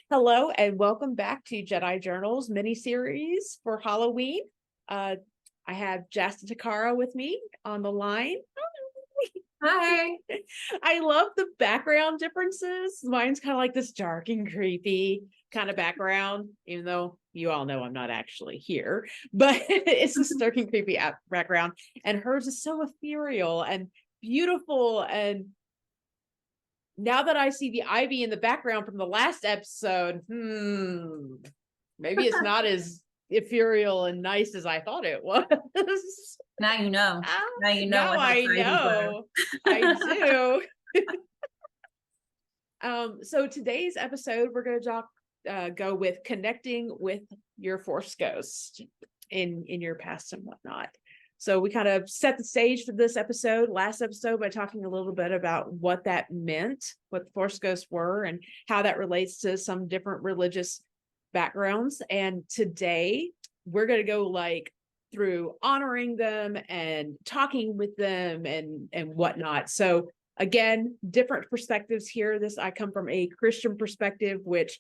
Hello and welcome back to Jedi Journal's mini-series for Halloween. I have Jasta T'Kara with me on the line. Hi. I love the background differences. Mine's kind of like this dark and creepy kind of background, even though you all know I'm not actually here, but it's this dark and creepy background. And hers is so ethereal and beautiful. And now that I see the ivy in the background from the last episode, maybe it's not as ethereal and nice as I thought it was. Now you know. Now you know Now what I babies are. know. I do. So today's episode, we're going to go with connecting with your Force ghost in your past and whatnot. So we kind of set the stage for this last episode, by talking a little bit about what that meant, what the Force ghosts were, and how that relates to some different religious backgrounds. And today we're going to go through honoring them and talking with them and whatnot. So again, different perspectives here. I come from a Christian perspective, which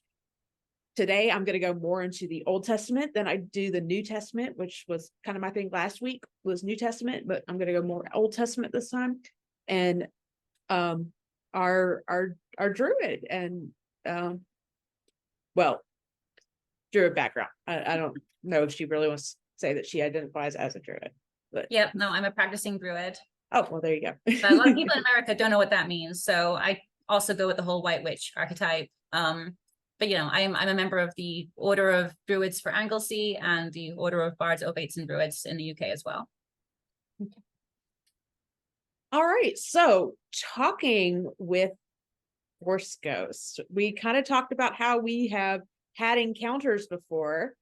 today I'm going to go more into the Old Testament than I do the New Testament, which was kind of my thing last week was New Testament, but I'm going to go more Old Testament this time. And our druid and druid background. I don't know if she really wants to say that she identifies as a druid, but Yep. No, I'm a practicing druid. oh well, there you go. But a lot of people in America don't know what that means, so I also go with the whole white witch archetype. But I'm a member of the Order of Druids for Anglesey and the Order of Bards, Obates, and Druids in the UK as well. Okay. All right, so talking with Force ghosts, we kind of talked about how we have had encounters before.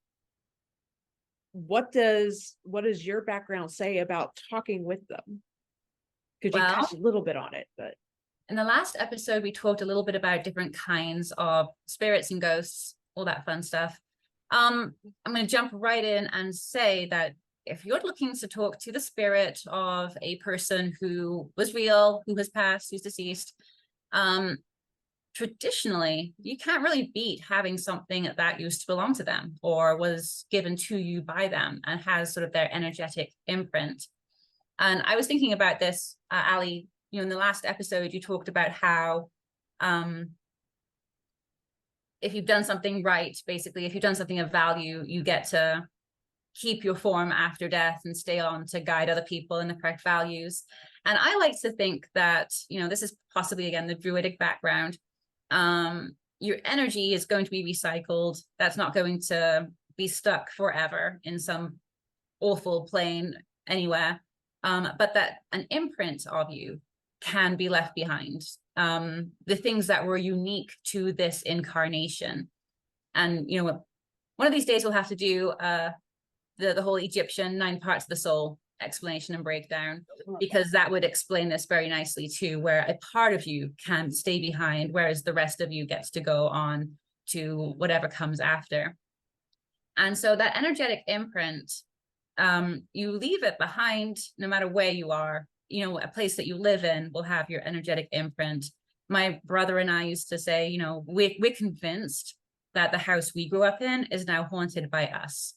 What does your background say about talking with them? Could you touch a little bit on it? But in the last episode, we talked a little bit about different kinds of spirits and ghosts, all that fun stuff. I'm going to jump right in and say that if you're looking to talk to the spirit of a person who was real, who has passed, who's deceased, traditionally, you can't really beat having something that used to belong to them or was given to you by them and has sort of their energetic imprint. And I was thinking about this, Ali, in the last episode, you talked about how if you've done something right, basically, if you've done something of value, you get to keep your form after death and stay on to guide other people in the correct values. And I like to think that, this is possibly, again, the druidic background. Your energy is going to be recycled. That's not going to be stuck forever in some awful plane anywhere. But that an imprint of you can be left behind. The things that were unique to this incarnation. And, one of these days we'll have to do the whole Egyptian 9 parts of the soul explanation and breakdown, because that would explain this very nicely too, where a part of you can stay behind, whereas the rest of you gets to go on to whatever comes after. And so that energetic imprint, you leave it behind no matter where you are. A place that you live in will have your energetic imprint. My brother and I used to say, we're convinced that the house we grew up in is now haunted by us.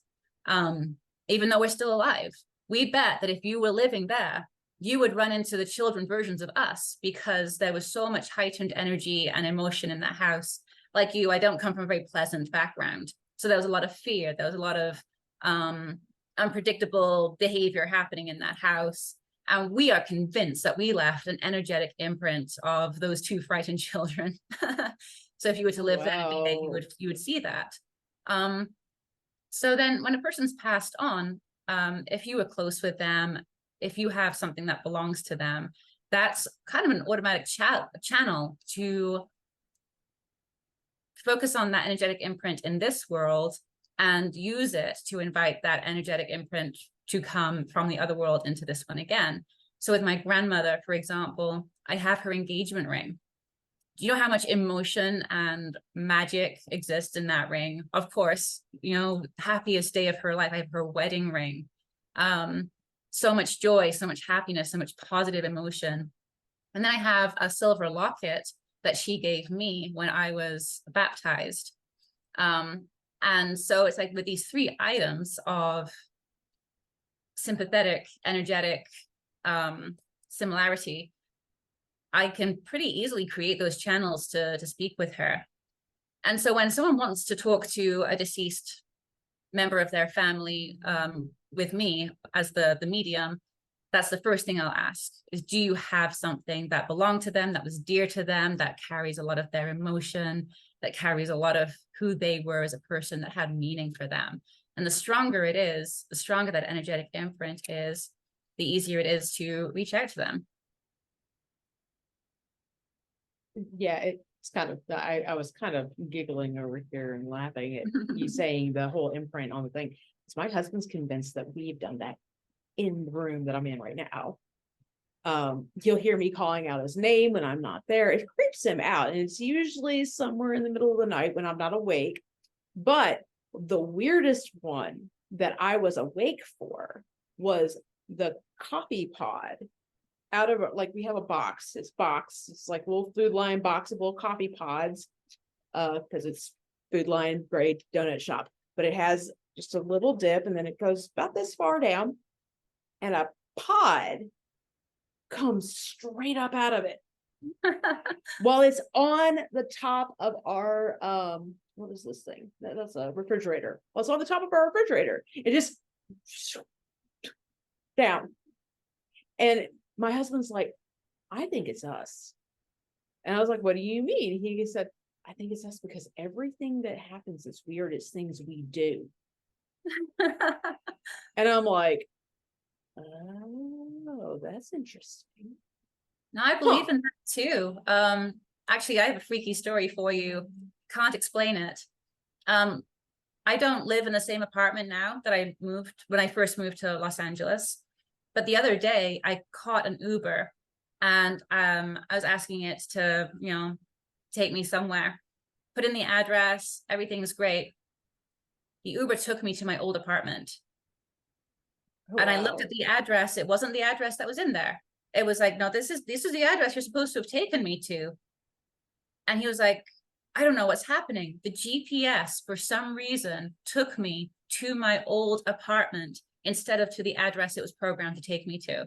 Even though we're still alive, we bet that if you were living there, you would run into the children versions of us, because there was so much heightened energy and emotion in that house. Like you, I don't come from a very pleasant background. So there was a lot of fear. There was a lot of unpredictable behavior happening in that house. And we are convinced that we left an energetic imprint of those 2 frightened children. So if you were to live there, you would see that. So then when a person's passed on, if you were close with them, if you have something that belongs to them, that's kind of an automatic channel to focus on that energetic imprint in this world and use it to invite that energetic imprint to come from the other world into this one again. So with my grandmother, for example, I have her engagement ring. Do you know how much emotion and magic exists in that ring? Of course, happiest day of her life, I have her wedding ring. So much joy, so much happiness, so much positive emotion. And then I have a silver locket that she gave me when I was baptized. And so it's like with these 3 items of sympathetic, energetic similarity, I can pretty easily create those channels to speak with her. And so when someone wants to talk to a deceased member of their family with me as the medium, that's the first thing I'll ask is, do you have something that belonged to them, that was dear to them, that carries a lot of their emotion, that carries a lot of who they were as a person, that had meaning for them? And the stronger it is, the stronger that energetic imprint is, the easier it is to reach out to them. Yeah, it's kind of, I was kind of giggling over here and laughing at you saying the whole imprint on the thing. Because my husband's convinced that we've done that in the room that I'm in right now. He'll hear me calling out his name when I'm not there. It creeps him out, and it's usually somewhere in the middle of the night when I'm not awake. But the weirdest one that I was awake for was the coffee pod out of, like, we have a box. It's like little Food Lion box of little coffee pods, because it's Food Lion grade donut shop, but it has just a little dip, and then it goes about this far down, and a pod comes straight up out of it while it's on the top of our what is this thing? That's a refrigerator. Well, it's on the top of our refrigerator. It just down. And my husband's like, I think it's us. And I was like, what do you mean? He said, I think it's us because everything that happens is weird. It's things we do. And I'm like, oh, that's interesting. No, I believe in that too. Actually, I have a freaky story for you. Can't explain it. I don't live in the same apartment now that I moved when I first moved to Los Angeles. But the other day I caught an Uber, and I was asking it to, take me somewhere. Put in the address, everything's great. The Uber took me to my old apartment. Oh, and wow. I looked at the address. It wasn't the address that was in there. It was like, no, this is the address you're supposed to have taken me to. And he was like, I don't know what's happening. The GPS, for some reason, took me to my old apartment instead of to the address it was programmed to take me to.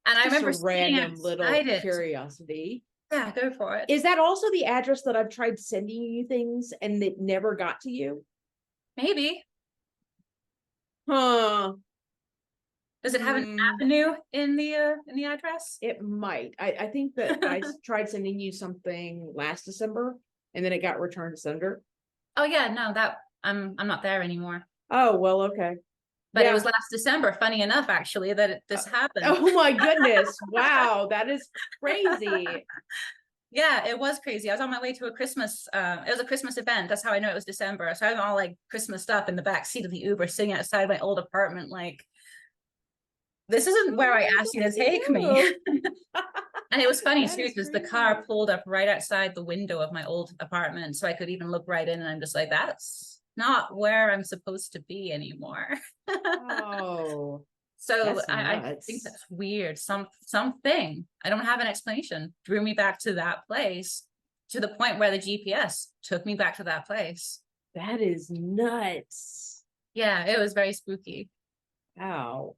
And I remember a random little curiosity. Yeah, go for it. Is that also the address that I've tried sending you things and it never got to you? Maybe. Huh. Does it have an avenue in the address? It might. I think that I tried sending you something last December and then it got returned to sender. Oh yeah, no, that I'm not there anymore. Oh, well, okay. But it was last December, funny enough, actually, that this happened. Oh my goodness. Wow, that is crazy. Yeah, it was crazy. I was on my way to a Christmas, it was a Christmas event. That's how I know it was December. So I'm all like Christmas stuff in the back seat of the Uber, sitting outside my old apartment, like, this isn't where I asked you to take me. And it was funny too, because the car pulled up right outside the window of my old apartment. So I could even look right in, and I'm just like, that's not where I'm supposed to be anymore. Oh. So I think that's weird. Something, I don't have an explanation, drew me back to that place, to the point where the GPS took me back to that place. That is nuts. Yeah, it was very spooky. Wow.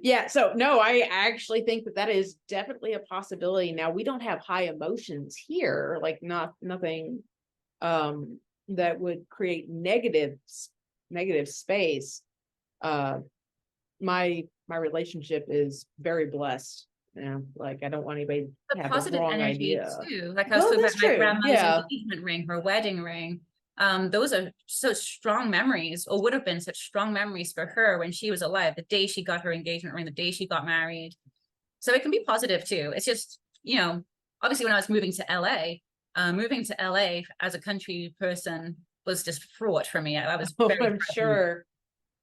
Yeah, so no, I actually think that is definitely a possibility. Now, we don't have high emotions here, like nothing that would create negative space. My relationship is very blessed. Like, I don't want anybody to have the wrong idea too. Like I was talking about my grandmother's engagement ring, her wedding ring. Those are so strong memories, or would have been such strong memories for her when she was alive, the day she got her engagement ring, the day she got married. So it can be positive too. It's just, obviously when I was moving to LA as a country person was just fraught for me. I was I'm sure.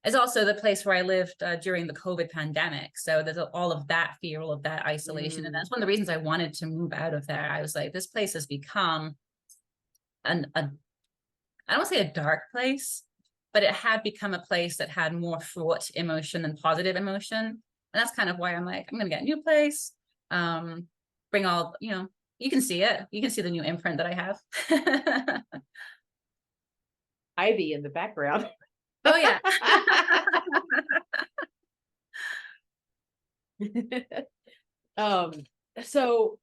It's also the place where I lived during the COVID pandemic. So there's all of that fear, all of that isolation. And that's one of the reasons I wanted to move out of there. I was like, this place has become I don't want to say a dark place, but it had become a place that had more fraught emotion than positive emotion. And that's kind of why I'm like, I'm going to get a new place, bring all, You can see it. You can see the new imprint that I have. Ivy in the background. Oh yeah. um so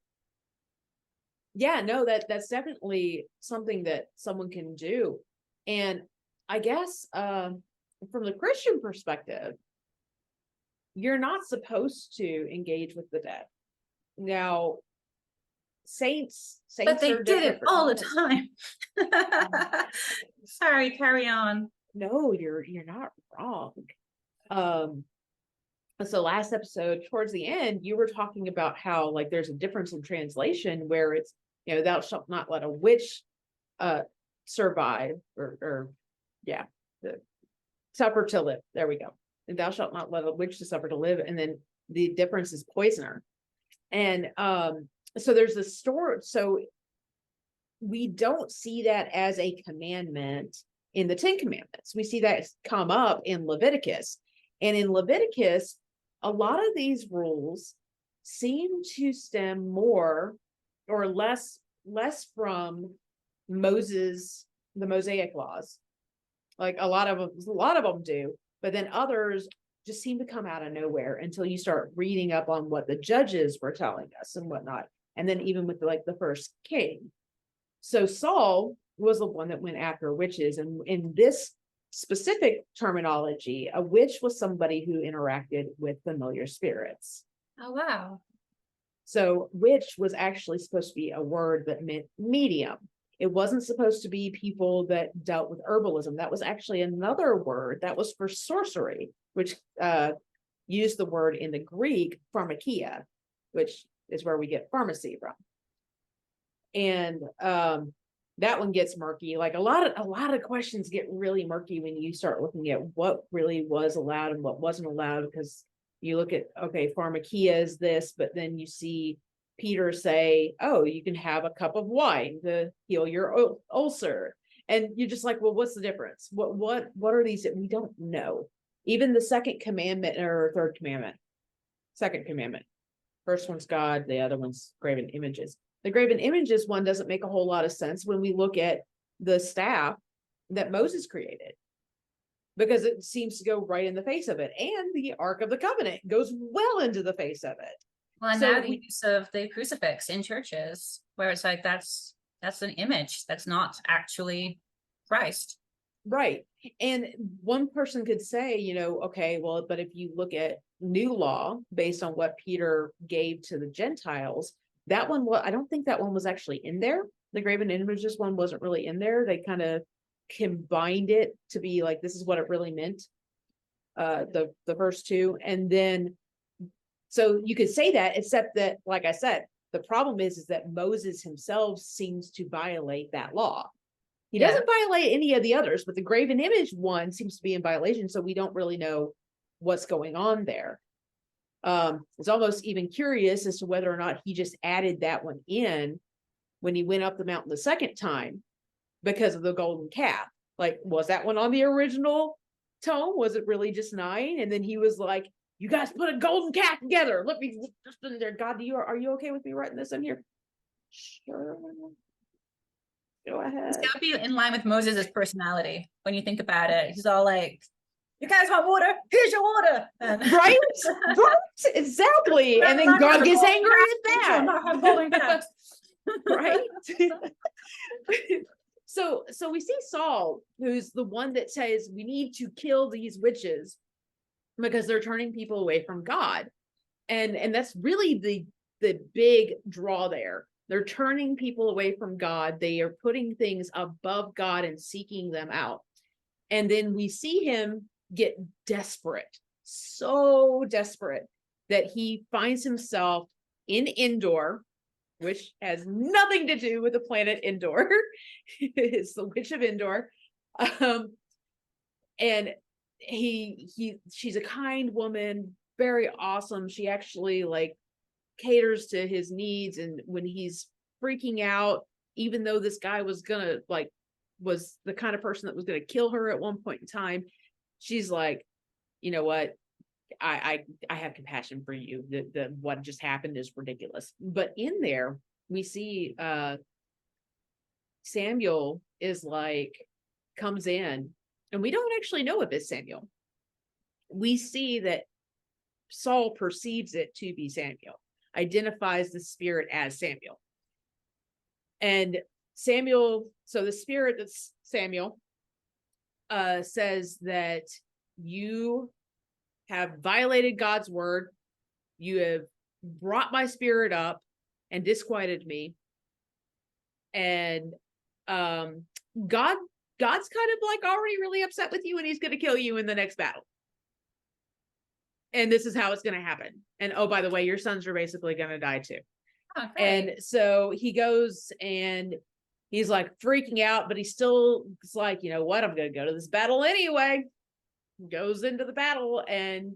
yeah, no, that's definitely something that someone can do. And I guess from the Christian perspective, you're not supposed to engage with the dead. Now, But saints they are did it different. all the time. Sorry, carry on. No, you're not wrong. Um, so last episode, towards the end, you were talking about how like there's a difference in translation where it's, thou shalt not let a witch survive or yeah, the suffer to live. There we go. And thou shalt not let a witch to suffer to live. And then the difference is poisoner. And so there's this story. So we don't see that as a commandment in the 10 Commandments. We see that come up in Leviticus. And in Leviticus, a lot of these rules seem to stem more or less from Moses, the Mosaic laws. Like a lot of them do, but then others just seem to come out of nowhere until you start reading up on what the judges were telling us and whatnot. And then even with like the first king. So Saul was the one that went after witches. And in this specific terminology, a witch was somebody who interacted with familiar spirits. Oh, wow. So witch was actually supposed to be a word that meant medium. It wasn't supposed to be people that dealt with herbalism. That was actually another word that was for sorcery, which used the word in the Greek pharmakia, which is where we get pharmacy from. And that one gets murky. Like a lot of questions get really murky when you start looking at what really was allowed and what wasn't allowed, because you look at, okay, pharmakia is this, but then you see Peter say, oh, you can have a cup of wine to heal your ulcer. And you're just like, well, what's the difference? What are these that we don't know? Even the second commandment or third commandment, second commandment. First one's God, the other one's graven images. The graven images one doesn't make a whole lot of sense when we look at the staff that Moses created, because it seems to go right in the face of it. And the Ark of the Covenant goes well into the face of it. Well, and now the use of the crucifix in churches, where it's like that's an image that's not actually Christ. Right. And one person could say, okay, well, but if you look at new law based on what Peter gave to the Gentiles, that one, I don't think that one was actually in there. The graven images one wasn't really in there. They kind of combined it to be like, this is what it really meant. The first two. And then, so you could say that, except that, like I said, the problem is that Moses himself seems to violate that law. He doesn't violate any of the others, but the graven image one seems to be in violation. So we don't really know what's going on there. It's almost even curious as to whether or not he just added that one in when he went up the mountain the second time because of the golden calf. Like, was that one on the original tome? Was it really just 9? And then he was like, you guys put a golden calf together. Let me just in there. God, are you okay with me writing this in here? Sure. Go ahead. It's gotta be in line with Moses' personality. When you think about it, he's all like, you guys want water? Here's your water. Right? Exactly. And then God gets angry at that. Right? So we see Saul, who's the one that says we need to kill these witches because they're turning people away from God. And that's really the big draw there. They're turning people away from God. They are putting things above God and seeking them out. And then we see him get desperate, so desperate that he finds himself in Endor, which has nothing to do with the planet Endor. It's the Witch of Endor. And she's a kind woman, very awesome. She actually like caters to his needs. And when he's freaking out, even though this guy was the kind of person that was going to kill her at one point in time, she's like, you know what? I have compassion for you. The what just happened is ridiculous. But in there, we see Samuel is like, comes in, and we don't actually know if it's Samuel. We see that Saul perceives it to be Samuel, identifies the spirit as Samuel. And Samuel, so the spirit that's Samuel says that you have violated God's word. You have brought my spirit up and disquieted me. And God's kind of like already really upset with you, and he's going to kill you in the next battle. And this is how it's going to happen. And oh, by the way, your sons are basically going to die too. Oh, and so he goes and he's like freaking out, but he still is like, you know what, I'm going to go to this battle anyway. Goes into the battle and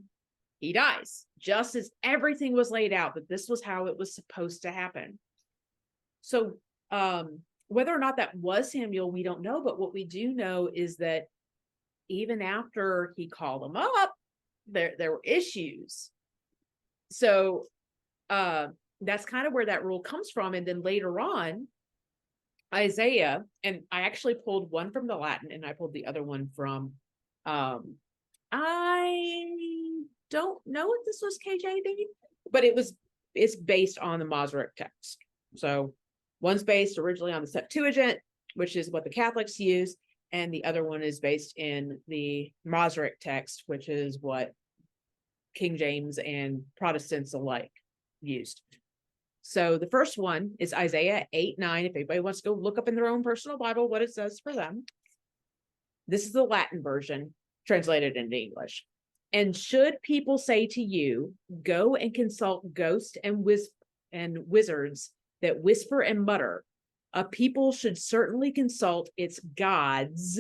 he dies, just as everything was laid out, that this was how it was supposed to happen. So whether or not that was Samuel, we don't know. But what we do know is that even after he called him up, there were issues. So that's kind of where that rule comes from. And then later on, Isaiah, and I actually pulled one from the Latin and I pulled the other one from, I don't know if this was KJV, but it's based on the Masoretic text. So one's based originally on the Septuagint, which is what the Catholics use, and the other one is based in the Masoretic text, which is what King James and Protestants alike used. So the first one is Isaiah 8:9. If anybody wants to go look up in their own personal Bible what it says for them. This is the Latin version translated into English. And should people say to you, go and consult ghosts and wizards that whisper and mutter, a people should certainly consult its gods,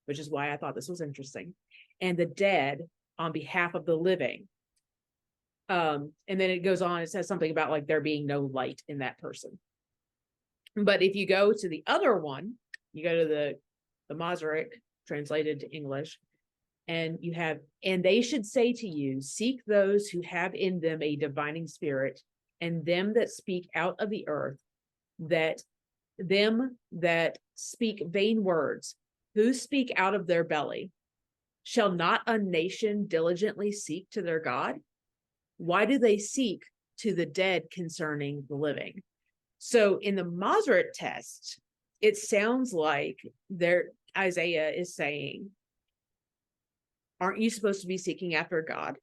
which is why I thought this was interesting, and the dead on behalf of the living. And then it goes on, it says something about like there being no light in that person. But if you go to the other one, you go to the Masoretic translated to English, and you have, and they should say to you, seek those who have in them a divining spirit, and them that speak out of the earth, that them that speak vain words, who speak out of their belly. Shall not a nation diligently seek to their God? Why do they seek to the dead concerning the living? So in the Masoretic text, it sounds like Isaiah is saying, aren't you supposed to be seeking after God?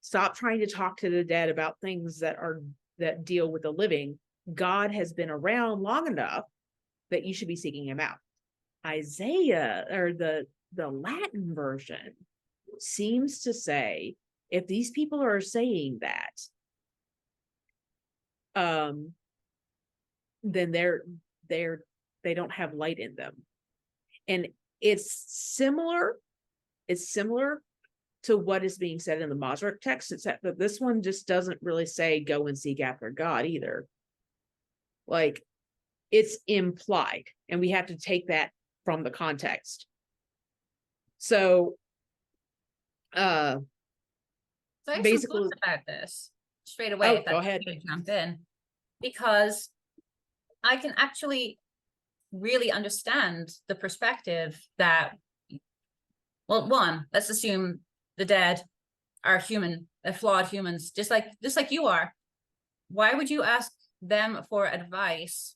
Stop trying to talk to the dead about things that deal with the living. God has been around long enough that you should be seeking him out. Isaiah, or the Latin version, seems to say, if these people are saying that, then they don't have light in them. And it's similar to what is being said in the Masoretic text, except that this one just doesn't really say go and seek after God either. Like, it's implied, and we have to take that from the context. So So I have basically some thoughts about this straight away. Go ahead. Jump in, because I can actually really understand the perspective that, well, one, let's assume the dead are human, they're flawed humans, just like you are. Why would you ask them for advice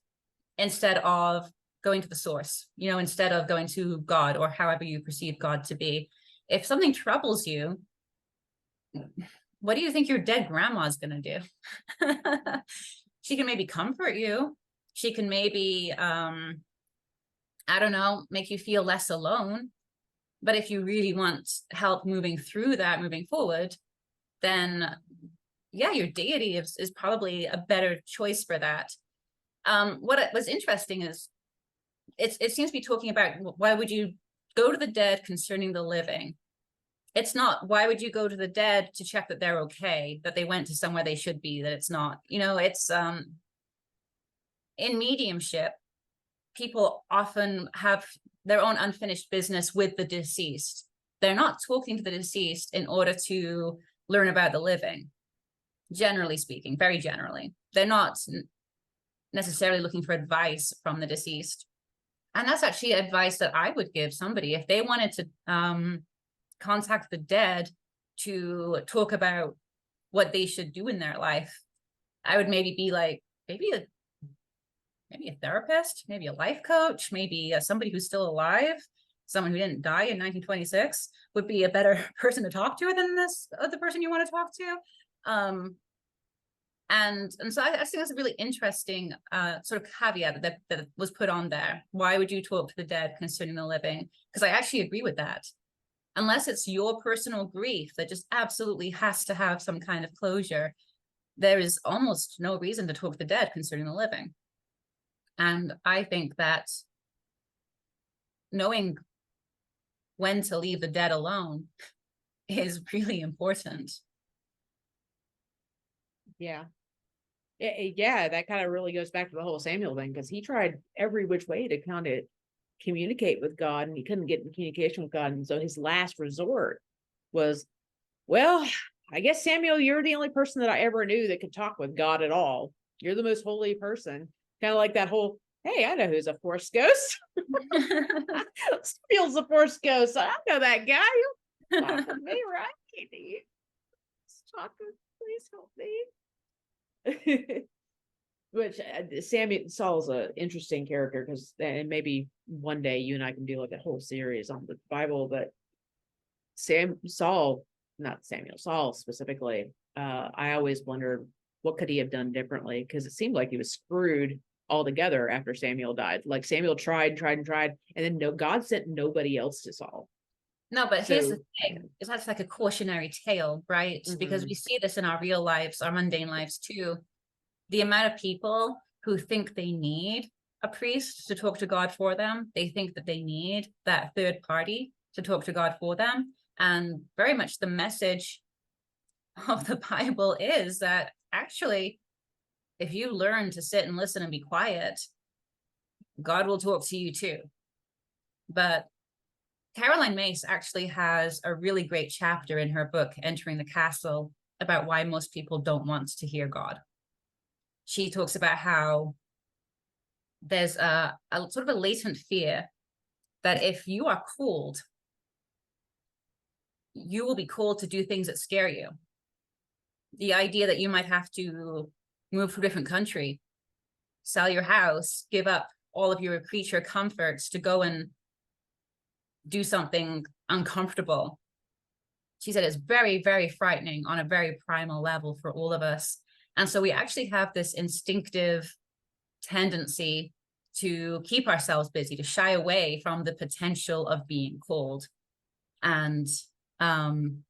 instead of going to the source, instead of going to God, or however you perceive God to be? If something troubles you, what do you think your dead grandma's going to do? She can maybe comfort you. She can maybe, I don't know, make you feel less alone. But if you really want help moving through that, moving forward, then yeah, your deity is probably a better choice for that. What was interesting is it seems to be talking about, why would you go to the dead concerning the living? It's not, why would you go to the dead to check that they're okay, that they went to somewhere they should be, that it's not, it's in mediumship, people often have their own unfinished business with the deceased. They're not talking to the deceased in order to learn about the living, generally speaking, very generally. They're not necessarily looking for advice from the deceased. And that's actually advice that I would give somebody if they wanted to contact the dead to talk about what they should do in their life. I would maybe be like, maybe a therapist, maybe a life coach, maybe somebody who's still alive, someone who didn't die in 1926 would be a better person to talk to than this the person you want to talk to. And so I think that's a really interesting sort of caveat that was put on there. Why would you talk to the dead concerning the living? Because I actually agree with that. Unless it's your personal grief that just absolutely has to have some kind of closure, there is almost no reason to talk to the dead concerning the living. And I think that knowing when to leave the dead alone is really important. Yeah. Yeah, that kind of really goes back to the whole Samuel thing, because he tried every which way to kind of communicate with God, and he couldn't get in communication with God. And so his last resort was, well, I guess, Samuel, you're the only person that I ever knew that could talk with God at all. You're the most holy person. Kind of like that whole, hey, I know who's a Force ghost. Samuel's a Force ghost. I know that guy. You'll talk with me, right? Please help me. Which Saul's an interesting character, because, and maybe one day you and I can do like a whole series on the Bible, but Saul specifically, I always wondered what could he have done differently, because it seemed like he was screwed altogether after Samuel died. Like Samuel tried, and then God sent nobody else to Saul. No, but here's the thing. That's like a cautionary tale, right? Mm-hmm. Because we see this in our real lives, our mundane lives too. The amount of people who think they need a priest to talk to God for them, they think that they need that third party to talk to God for them. And very much the message of the Bible is that actually, if you learn to sit and listen and be quiet, God will talk to you too. But Caroline Myss actually has a really great chapter in her book, Entering the Castle, about why most people don't want to hear God. She talks about how there's a sort of a latent fear that if you are called, you will be called to do things that scare you. The idea that you might have to move to a different country, sell your house, give up all of your creature comforts to go and do something uncomfortable. She said it's very, very frightening on a very primal level for all of us. And so we actually have this instinctive tendency to keep ourselves busy, to shy away from the potential of being called. And I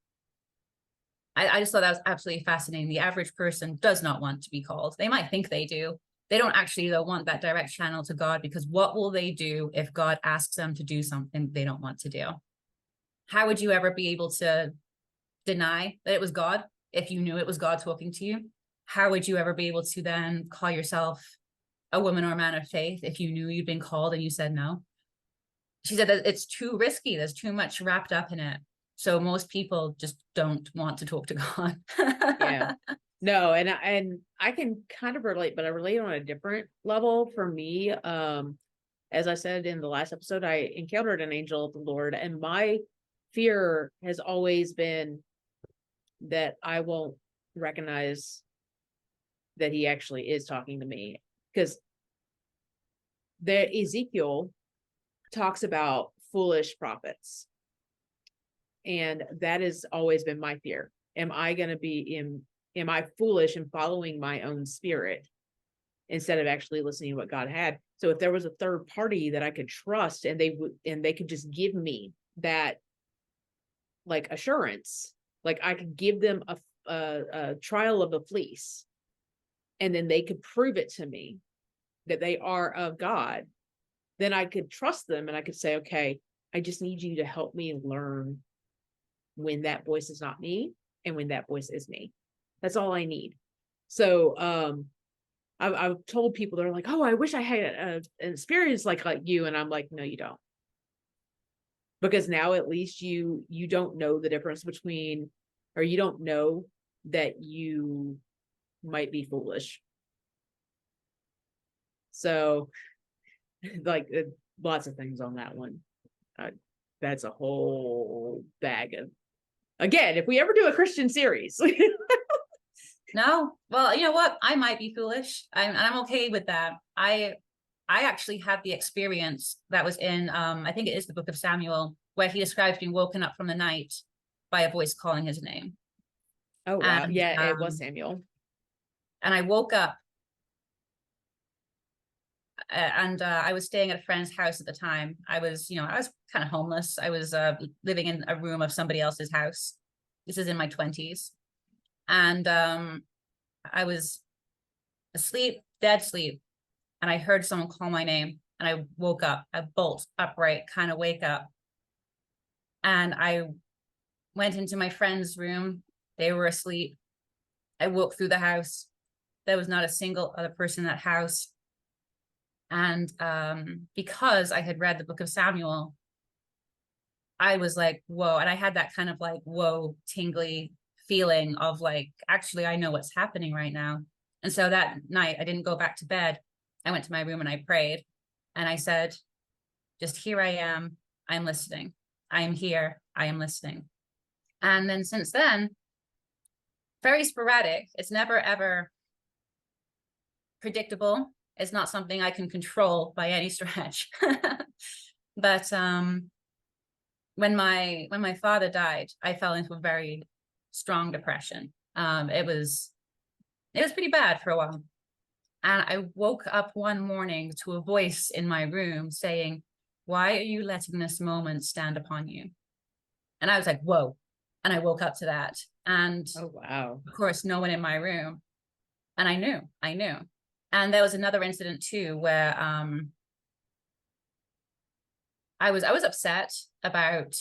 just thought that was absolutely fascinating. The average person does not want to be called. They might think they do. They don't actually, though, want that direct channel to God, because what will they do if God asks them to do something they don't want to do? How would you ever be able to deny that it was God if you knew it was God talking to you? How would you ever be able to then call yourself a woman or a man of faith if you knew you'd been called and you said no? She said that it's too risky. There's too much wrapped up in it. So most people just don't want to talk to God. Yeah. No, and I can kind of relate, but I relate on a different level. For me, as I said in the last episode, I encountered an angel of the Lord, and my fear has always been that I won't recognize that he actually is talking to me, because Ezekiel talks about foolish prophets, and that has always been my fear. Am I foolish in following my own spirit instead of actually listening to what God had? So if there was a third party that I could trust, and they could just give me that like assurance, like I could give them a trial of the fleece, and then they could prove it to me that they are of God, then I could trust them, and I could say, okay, I just need you to help me learn when that voice is not me and when that voice is me. That's all I need. So I've told people, they're like, oh, I wish I had an experience like you. And I'm like, no, you don't. Because now at least you don't know the difference between, or you don't know that you might be foolish. So like lots of things on that one. That's a whole bag of, again, if we ever do a Christian series. No, well, you know what? I might be foolish. I'm okay with that. I actually had the experience that was in I think it is the book of Samuel, where he describes being woken up from the night by a voice calling his name. Oh wow. And Yeah, it was Samuel. and I woke up and I was staying at a friend's house at the time. I was kind of homeless. I was living in a room of somebody else's house. This is in my 20s. And I was asleep, dead sleep, and I heard someone call my name, and I woke up, I bolt upright, kind of wake up. And I went into my friend's room. They were asleep. I woke through the house. There was not a single other person in that house. And because I had read the book of Samuel, I was like, whoa. And I had that kind of like, whoa, tingly feeling of like, actually, I know what's happening right now. And so that night, I didn't go back to bed. I went to my room and I prayed. And I said, just here I am. I'm listening. I am here. I am listening. And then since then, very sporadic. It's never, ever predictable. It's not something I can control by any stretch. But when my father died, I fell into a very strong depression. It was pretty bad for a while. And I woke up one morning to a voice in my room saying, "Why are you letting this moment stand upon you?" And I was like, whoa. And I woke up to that. And oh wow. of course, no one in my room. And I knew. And there was another incident too, where I was upset about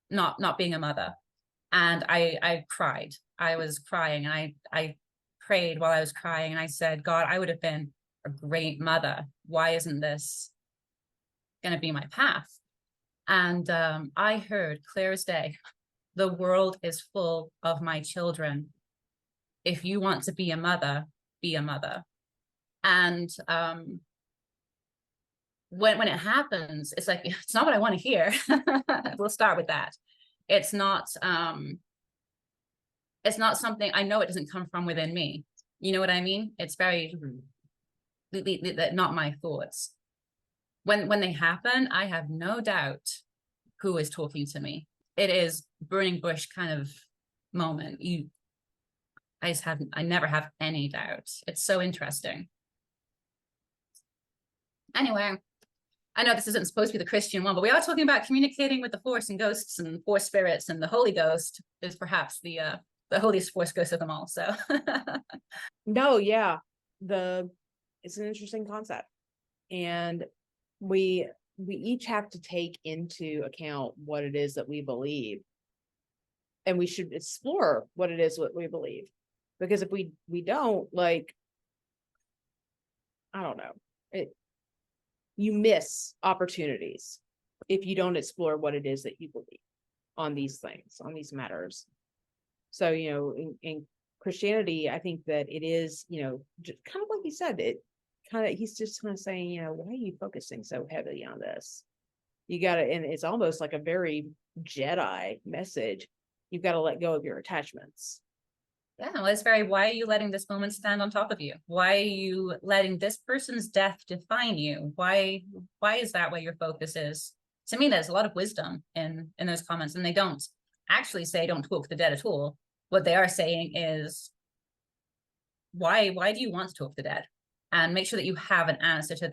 not being a mother. And I cried. I was crying, and I prayed while I was crying, and I said, God, I would have been a great mother. Why isn't this going to be my path? And I heard clear as day, the world is full of my children. If you want to be a mother, be a mother. And when it happens, it's like, it's not what I want to hear. We'll start with that. It's not something, I know it doesn't come from within me. You know what I mean? It's very not my thoughts. When they happen, I have no doubt who is talking to me. It is burning bush kind of moment. I never have any doubt. It's so interesting. Anyway, I know this isn't supposed to be the Christian one, but we are talking about communicating with the Force and ghosts and Force spirits, and the Holy Ghost is perhaps the holiest Force ghost of them all. So No, yeah. It's an interesting concept. And we each have to take into account what it is that we believe. And we should explore what it is what we believe. Because if we don't, like, I don't know, you miss opportunities if you don't explore what it is that you believe on these things, on these matters. So, in Christianity, I think that it is, just kind of like you said, he's just kind of saying, why are you focusing so heavily on this? You got to, and it's almost like a very Jedi message. You've got to let go of your attachments. yeah, well, it's very, why are you letting this moment stand on top of you? Why are you letting this person's death define you? Why is that where your focus is? To me, there's a lot of wisdom in those comments, and they don't actually say don't talk to the dead at all. What they are saying is, why do you want to talk to the dead? And make sure that you have an answer to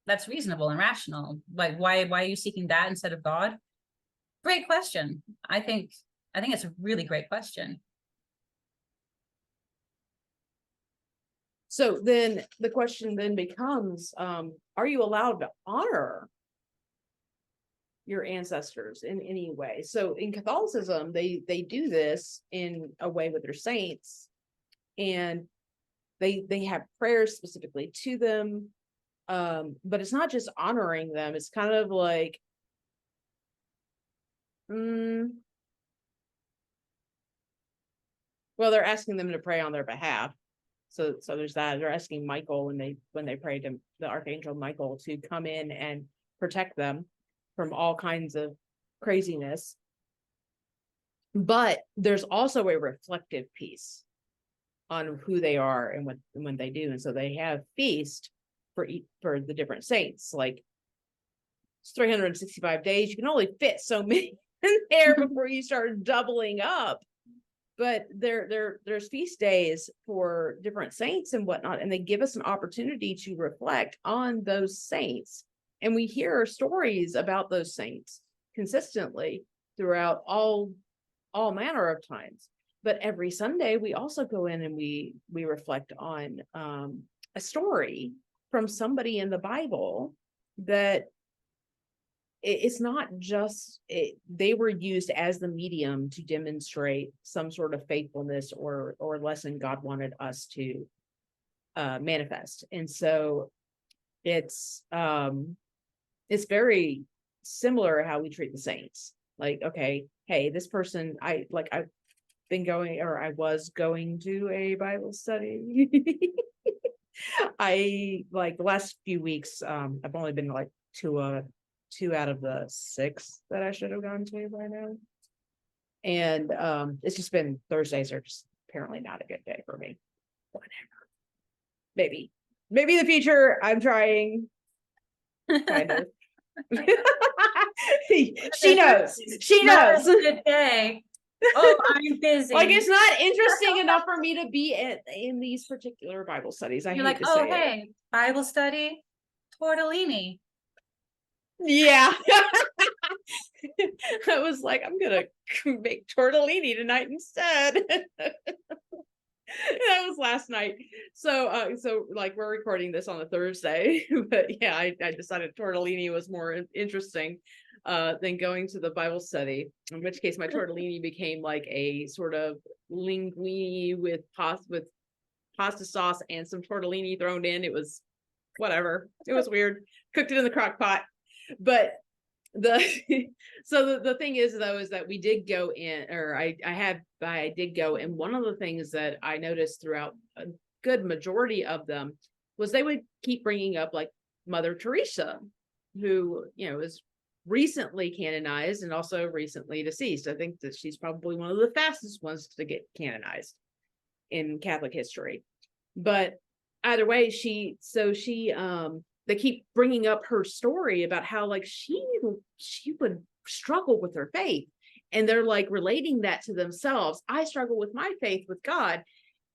that's reasonable and rational. Like, why are you seeking that instead of God? Great question. I think it's a really great question. So then the question then becomes, are you allowed to honor your ancestors in any way? So in Catholicism, they do this in a way with their saints, and they have prayers specifically to them. But it's not just honoring them. It's kind of like, well, they're asking them to pray on their behalf. So there's that. They're asking Michael when they pray to the Archangel Michael to come in and protect them from all kinds of craziness. But there's also a reflective piece on who they are and when they do. And so they have feast for the different saints. Like it's 365 days. You can only fit so many in there before you start doubling up. But there's feast days for different saints and whatnot, and they give us an opportunity to reflect on those saints. And we hear stories about those saints consistently throughout all manner of times. But every Sunday we also go in and we reflect on a story from somebody in the Bible that it's not just they were used as the medium to demonstrate some sort of faithfulness or lesson God wanted us to manifest. And so it's very similar how we treat the saints. Like, okay, hey, this person, I've been going, or I was going to a Bible study. I like the last few weeks, I've only been like two out of the 6 that I should have gone to by now. And it's just been Thursdays are just apparently not a good day for me. Whatever. Maybe in the future I'm trying. Kind of. She knows. Not a good day. Oh, I'm busy. Like it's not interesting enough for me to be in these particular Bible studies. You're like, oh, hey, Bible study, tortellini. Yeah. I was like, I'm gonna make tortellini tonight instead. That was last night. So like we're recording this on a Thursday, but yeah, I decided tortellini was more interesting than going to the Bible study, in which case my tortellini became like a sort of linguine with pasta sauce and some tortellini thrown in. It was whatever. It was weird. Cooked it in the crock pot. But the thing is though is that we did go in, or I did go, and one of the things that I noticed throughout a good majority of them was they would keep bringing up like Mother Teresa, who is recently canonized and also recently deceased. I think that she's probably one of the fastest ones to get canonized in Catholic history. But either way, they keep bringing up her story about how like she would struggle with her faith, and they're like relating that to themselves. I struggle with my faith with God.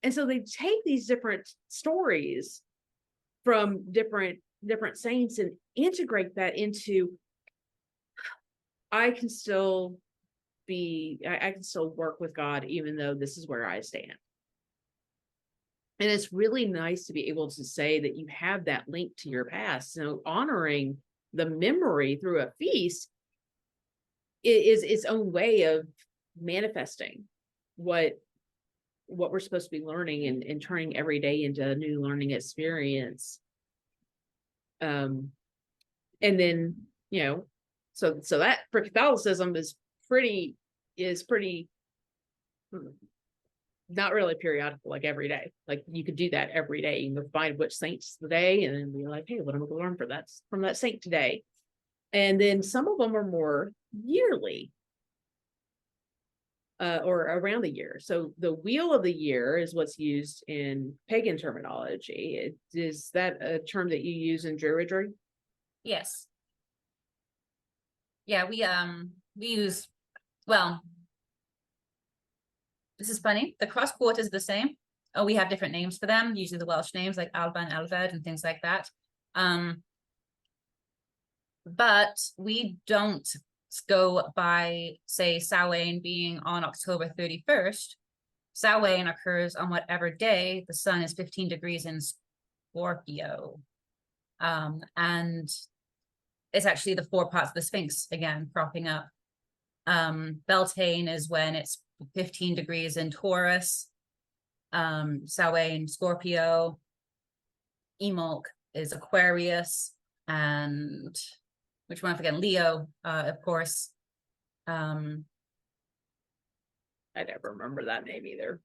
And so they take these different stories from different saints and integrate that into, I can still work with God even though this is where I stand. And it's really nice to be able to say that you have that link to your past. So honoring the memory through a feast is its own way of manifesting what we're supposed to be learning and turning every day into a new learning experience. And then, so that for Catholicism is pretty not really periodical, like every day. Like you could do that every day. You can find which saint's the day and then be like, hey, what am I going to learn from that saint today? And then some of them are more yearly or around the year. So the wheel of the year is what's used in pagan terminology. Is that a term that you use in Druidry? Yes. Yeah, we use, well, this is funny. The cross quarters is the same. Oh, we have different names for them, usually the Welsh names like Alban, Alfred, and things like that. But we don't go by, say, Samhain being on October 31st. Samhain occurs on whatever day the sun is 15 degrees in Scorpio. And it's actually the 4 parts of the Sphinx again cropping up. Beltane is when it's 15 degrees in Taurus. Samhain, Scorpio. Emolk is Aquarius, and which one I forget? Leo, of course. I never remember that name either.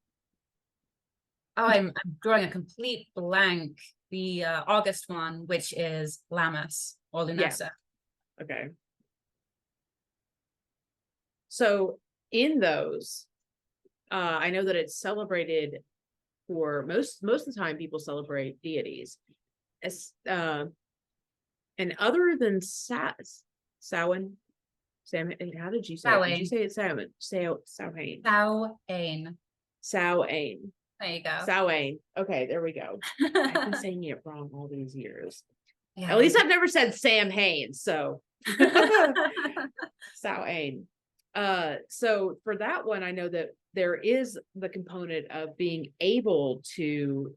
Oh, I'm drawing a complete blank. The August one, which is Lammas or Yeah. Lunasa. Okay. So in those, I know that it's celebrated for most of the time people celebrate deities. As and other than Samhain, how did you say it? Did you Samhain. say it Samhain? Samhain. Samhain. Samhain. There you go. Samhain. Okay, there we go. I've been saying it wrong all these years. Yeah, At least I've never said Sam Hain, so Samhain. So for that one, I know that there is the component of being able to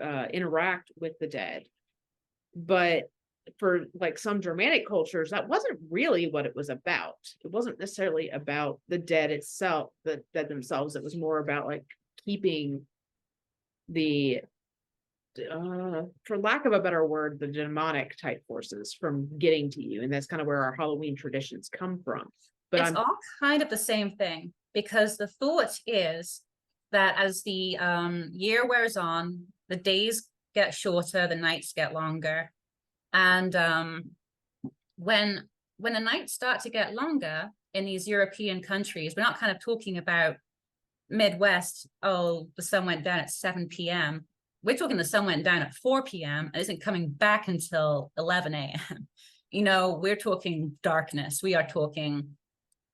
interact with the dead, but for like some Germanic cultures, that wasn't really what it was about. It wasn't necessarily about the dead itself, the dead themselves. It was more about like keeping the for lack of a better word, the demonic type forces from getting to you. And that's kind of where our Halloween traditions come from. But it's all kind of the same thing, because the thought is that as the year wears on, the days get shorter, the nights get longer. And when the nights start to get longer in these European countries, we're not kind of talking about Midwest, oh, the sun went down at 7 p.m. We're talking the sun went down at 4 p.m. and isn't coming back until 11 a.m. You know, we're talking darkness. We are talking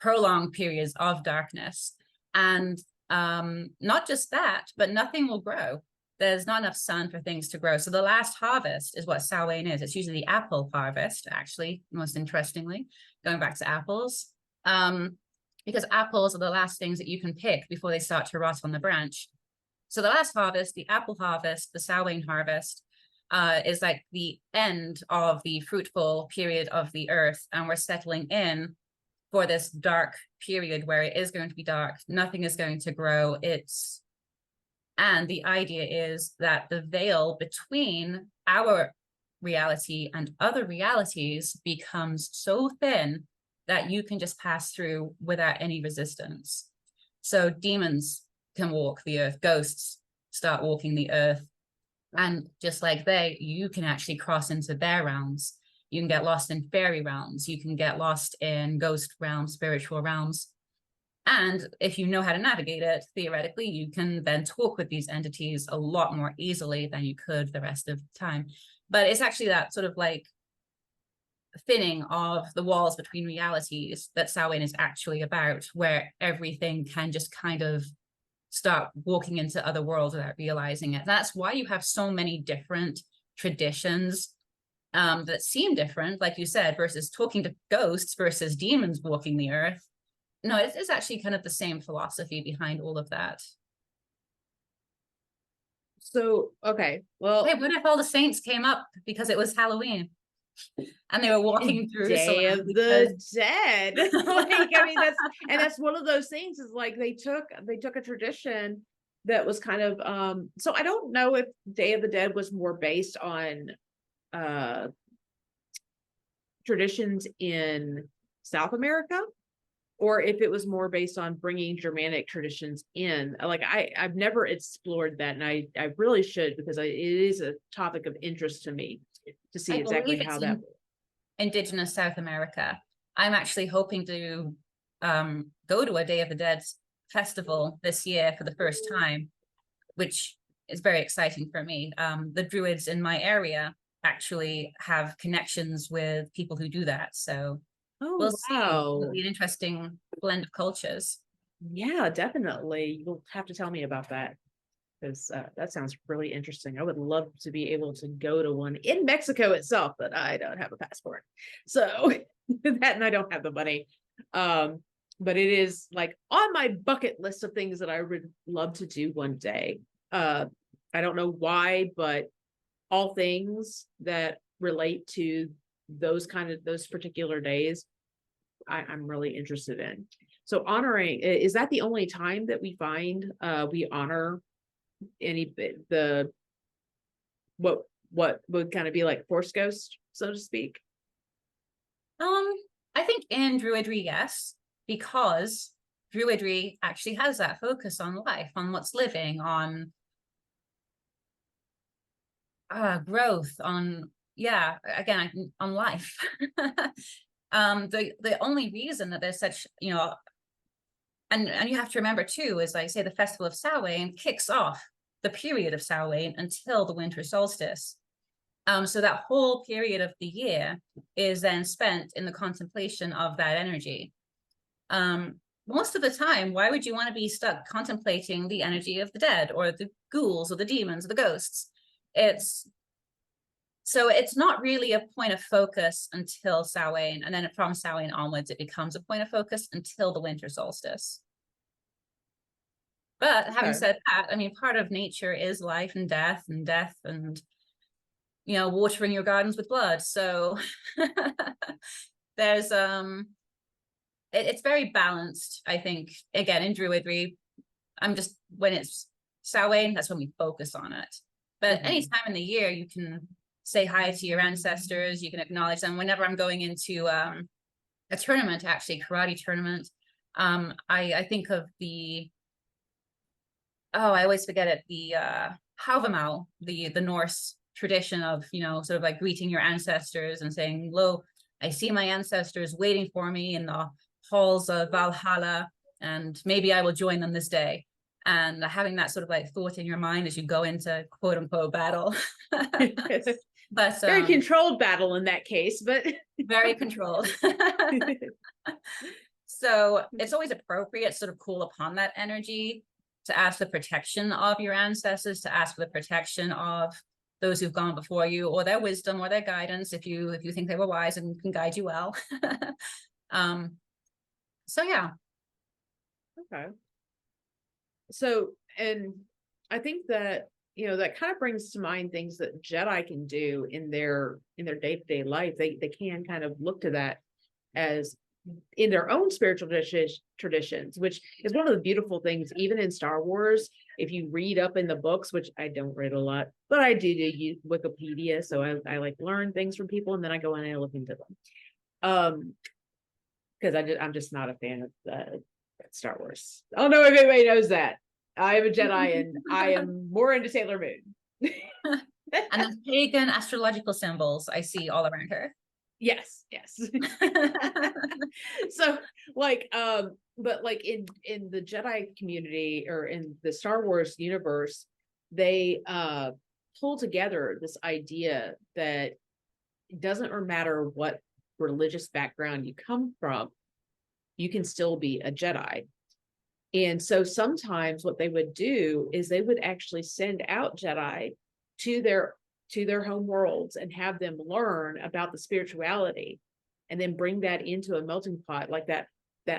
prolonged periods of darkness. And not just that, but nothing will grow. There's not enough sun for things to grow. So the last harvest is what Samhain is. It's usually the apple harvest, actually, most interestingly, going back to apples. Because apples are the last things that you can pick before they start to rot on the branch. So the last harvest, the apple harvest, the Samhain harvest, is like the end of the fruitful period of the earth. And we're settling in for this dark period where it is going to be dark. Nothing is going to grow. And the idea is that the veil between our reality and other realities becomes so thin that you can just pass through without any resistance. So demons can walk the earth, ghosts start walking the earth. And just like you can actually cross into their realms. You can get lost in fairy realms. You can get lost in ghost realms, spiritual realms. And if you know how to navigate it, theoretically, you can then talk with these entities a lot more easily than you could the rest of the time. But it's actually that sort of like thinning of the walls between realities that Samhain is actually about, where everything can just kind of start walking into other worlds without realizing it. That's why you have so many different traditions that seem different, like you said, versus talking to ghosts versus demons walking the earth. No, it's actually kind of the same philosophy behind all of that. So, okay, well, Wait, what if all the saints came up because it was Halloween and they were walking through Day of the Dead. Like, I mean, that's one of those things is like they took a tradition that was kind of so I don't know if Day of the Dead was more based on traditions in South America, or if it was more based on bringing Germanic traditions in. Like I've never explored that, and I really should, because it is a topic of interest to me to see exactly how that. Indigenous South America. I'm actually hoping to go to a Day of the Dead festival this year for the first time, which is very exciting for me. The Druids in my area actually have connections with people who do that. So we'll see. It'll be an interesting blend of cultures. Yeah, definitely. You'll have to tell me about that, because that sounds really interesting. I would love to be able to go to one in Mexico itself, but I don't have a passport. So that, and I don't have the money. But it is like on my bucket list of things that I would love to do one day. I don't know why, but all things that relate to those particular days, I'm really interested in. So honoring, is that the only time that we find we honor what would kind of be like Force Ghost, so to speak? I think in Druidry, yes, because Druidry actually has that focus on life, on what's living, on growth on, yeah, again, on life. The only reason that there's such, you know, and you have to remember too, is like say the festival of Samhain kicks off the period of Samhain until the winter solstice. So that whole period of the year is then spent in the contemplation of that energy. Most of the time, why would you want to be stuck contemplating the energy of the dead or the ghouls or the demons or the ghosts? So it's not really a point of focus until Samhain, and then from Samhain onwards, it becomes a point of focus until the winter solstice. But having said that, I mean, part of nature is life and death and, you know, watering your gardens with blood. So there's, it's very balanced, I think. Again, in Druidry, when it's Samhain, that's when we focus on it. But any time in the year, you can say hi to your ancestors, you can acknowledge them. Whenever I'm going into a tournament, actually, karate tournament, I think of I always forget it, the Havamal, the Norse tradition of, you know, sort of like greeting your ancestors and saying, lo, I see my ancestors waiting for me in the halls of Valhalla, and maybe I will join them this day. And having that sort of like thought in your mind as you go into quote unquote battle. But very controlled battle in that case, but very controlled. So it's always appropriate to sort of call upon that energy, to ask the protection of your ancestors, to ask for the protection of those who've gone before you, or their wisdom or their guidance, if you think they were wise and can guide you well. So yeah. Okay. So, and I think that, you know, that kind of brings to mind things that Jedi can do in their day-to-day life. They can kind of look to that as in their own spiritual traditions, which is one of the beautiful things, even in Star Wars. If you read up in the books, which I don't read a lot, but I do use Wikipedia, so I like learn things from people, and then I go in and I look into them. Because I'm just not a fan of Star Wars. I don't know if anybody knows that. I am a Jedi, and I am more into Sailor Moon. And the pagan astrological symbols I see all around her. Yes. So like, but like in the Jedi community, or in the Star Wars universe, they pull together this idea that it doesn't matter what religious background you come from, you can still be a Jedi. And so sometimes what they would do is they would actually send out Jedi to their home worlds and have them learn about the spirituality, and then bring that into a melting pot, like that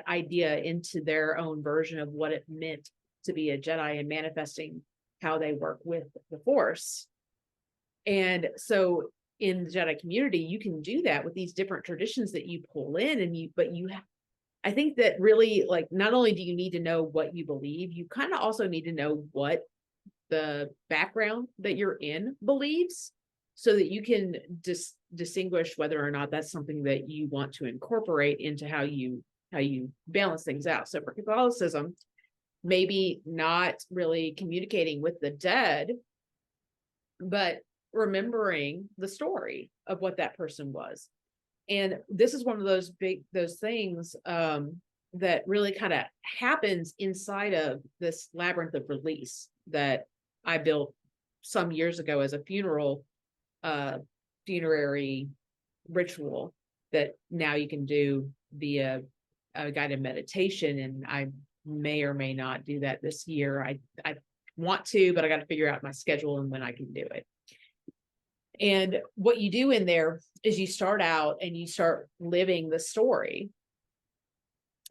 idea into their own version of what it meant to be a Jedi, and manifesting how they work with the Force. And so in the Jedi community, you can do that with these different traditions that you pull in, and I think that really, like, not only do you need to know what you believe, you kind of also need to know what the background that you're in believes, so that you can distinguish whether or not that's something that you want to incorporate into how you balance things out. So for Catholicism, maybe not really communicating with the dead, but remembering the story of what that person was. And this is one of those things that really kind of happens inside of this labyrinth of release that I built some years ago as a funerary ritual that now you can do via a guided meditation. And I may or may not do that this year. I want to, but I got to figure out my schedule and when I can do it. And what you do in there is you start out and you start living the story.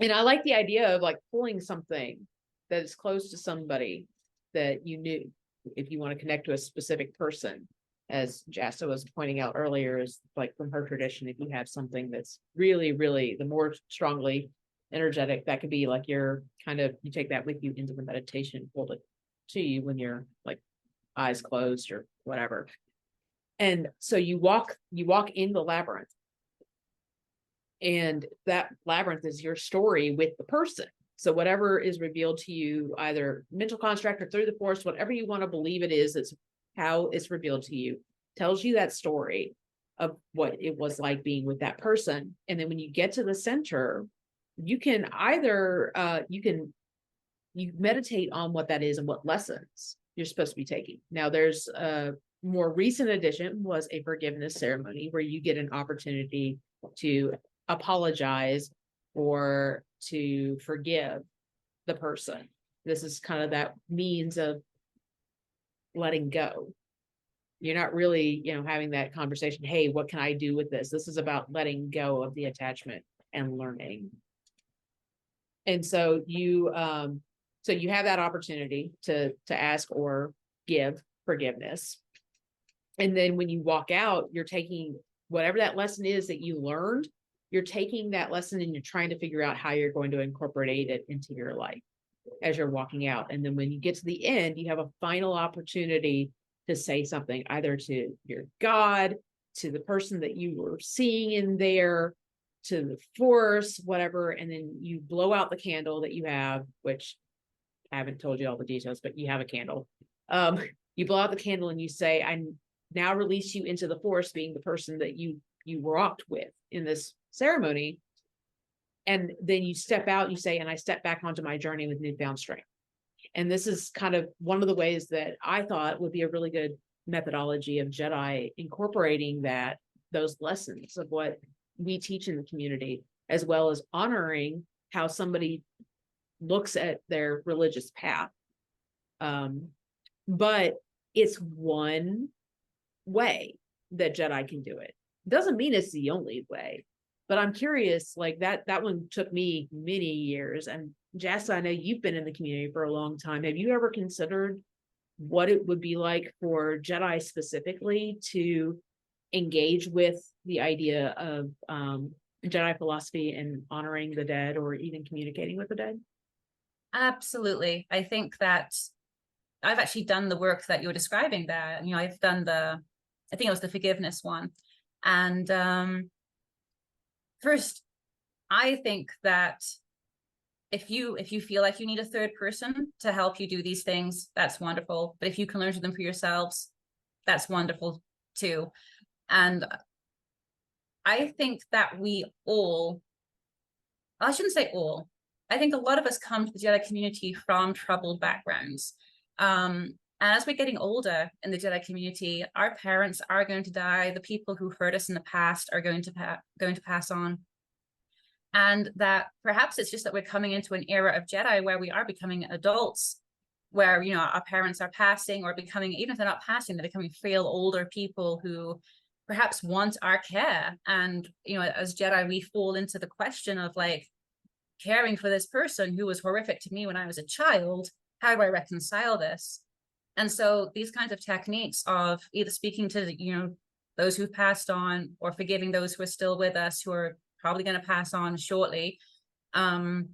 And I like the idea of like pulling something that is close to somebody that you knew, if you want to connect to a specific person, as Jasta was pointing out earlier, is like from her tradition, if you have something that's really, really the more strongly energetic, that could be like you take that with you into the meditation, hold it to you when you're like eyes closed or whatever. And so you walk in the labyrinth, and that labyrinth is your story with the person. So whatever is revealed to you, either mental construct or through the Force, whatever you want to believe it is, it's how it's revealed to you. tells you that story of what it was like being with that person. And then when you get to the center, you can either you meditate on what that is and what lessons you're supposed to be taking. Now there's a more recent addition was a forgiveness ceremony where you get an opportunity to apologize or to forgive the person. This is kind of that means of letting go. You're not really, having that conversation. Hey, what can I do with this? This is about letting go of the attachment and learning. And so you have that opportunity to ask or give forgiveness. And then when you walk out, you're taking whatever that lesson is that you learned, you're taking that lesson and you're trying to figure out how you're going to incorporate it into your life as you're walking out. And then when you get to the end, you have a final opportunity to say something either to your God, to the person that you were seeing in there, to the force, whatever. And then you blow out the candle that you have, which I haven't told you all the details, but you have a candle. You blow out the candle and you say, I now release you into the force, being the person that you walked with in this ceremony. And then you step out, you say, and I step back onto my journey with newfound strength. And this is kind of one of the ways that I thought would be a really good methodology of Jedi incorporating those lessons of what we teach in the community, as well as honoring how somebody looks at their religious path. But it's one way that Jedi can do it. Doesn't mean it's the only way, but I'm curious, like that one took me many years. And Jasta, I know you've been in the community for a long time. Have you ever considered what it would be like for Jedi specifically to engage with the idea of Jedi philosophy and honoring the dead, or even communicating with the dead? Absolutely. I think that I've actually done the work that you're describing there. I've done I think it was the forgiveness one. And first, I think that if you feel like you need a third person to help you do these things, that's wonderful. But if you can learn to them for yourselves, that's wonderful too. And I think that I shouldn't say all, I think a lot of us come to the Jedi community from troubled backgrounds. And as we're getting older in the Jedi community, our parents are going to die. The people who hurt us in the past are going to pass on. And that perhaps it's just that we're coming into an era of Jedi where we are becoming adults, where, our parents are passing or becoming, even if they're not passing, they're becoming frail, older people who perhaps want our care. And, as Jedi, we fall into the question of like caring for this person who was horrific to me when I was a child. How do I reconcile this? And so these kinds of techniques of either speaking to, those who've passed on, or forgiving those who are still with us, who are probably going to pass on shortly, are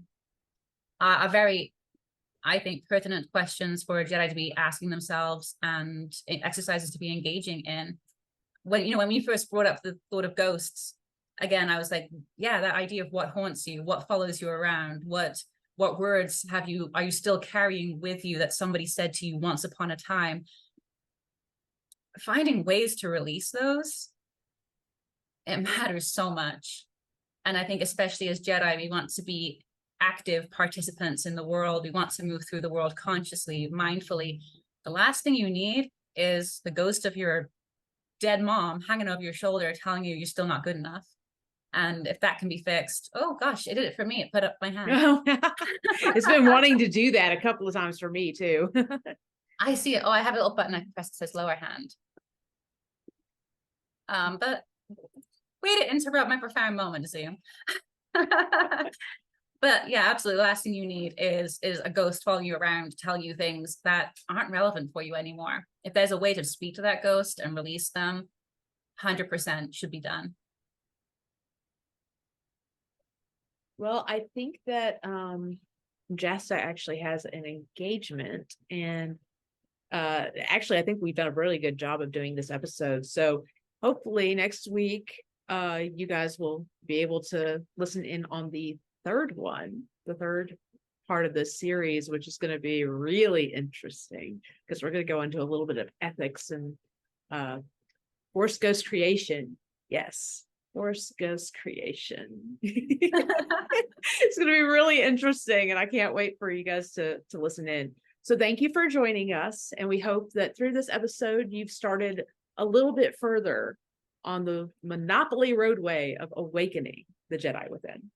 very, I think, pertinent questions for Jedi to be asking themselves, and exercises to be engaging in. When we first brought up the thought of ghosts, again, I was like, yeah, that idea of what haunts you, what follows you around, what words are you still carrying with you that somebody said to you once upon a time? Finding ways to release those, it matters so much. And I think especially as Jedi, we want to be active participants in the world. We want to move through the world consciously, mindfully. The last thing you need is the ghost of your dead mom hanging over your shoulder telling you you're still not good enough. And if that can be fixed, oh gosh, it did it for me. It put up my hand. It's been wanting to do that a couple of times for me too. I see it. Oh, I have a little button I can press that says lower hand. But way to interrupt my profound moment, Zoom. But yeah, absolutely. The last thing you need is a ghost following you around, telling you things that aren't relevant for you anymore. If there's a way to speak to that ghost and release them, 100% should be done. Well, I think that Jasta actually has an engagement, and actually I think we've done a really good job of doing this episode. So hopefully next week you guys will be able to listen in on the third part of this series, which is going to be really interesting because we're going to go into a little bit of ethics and Force Ghost creation. Yes. Force Ghost creation. It's going to be really interesting, and I can't wait for you guys to listen in. So thank you for joining us, and we hope that through this episode you've started a little bit further on the Monopoly roadway of awakening the Jedi within.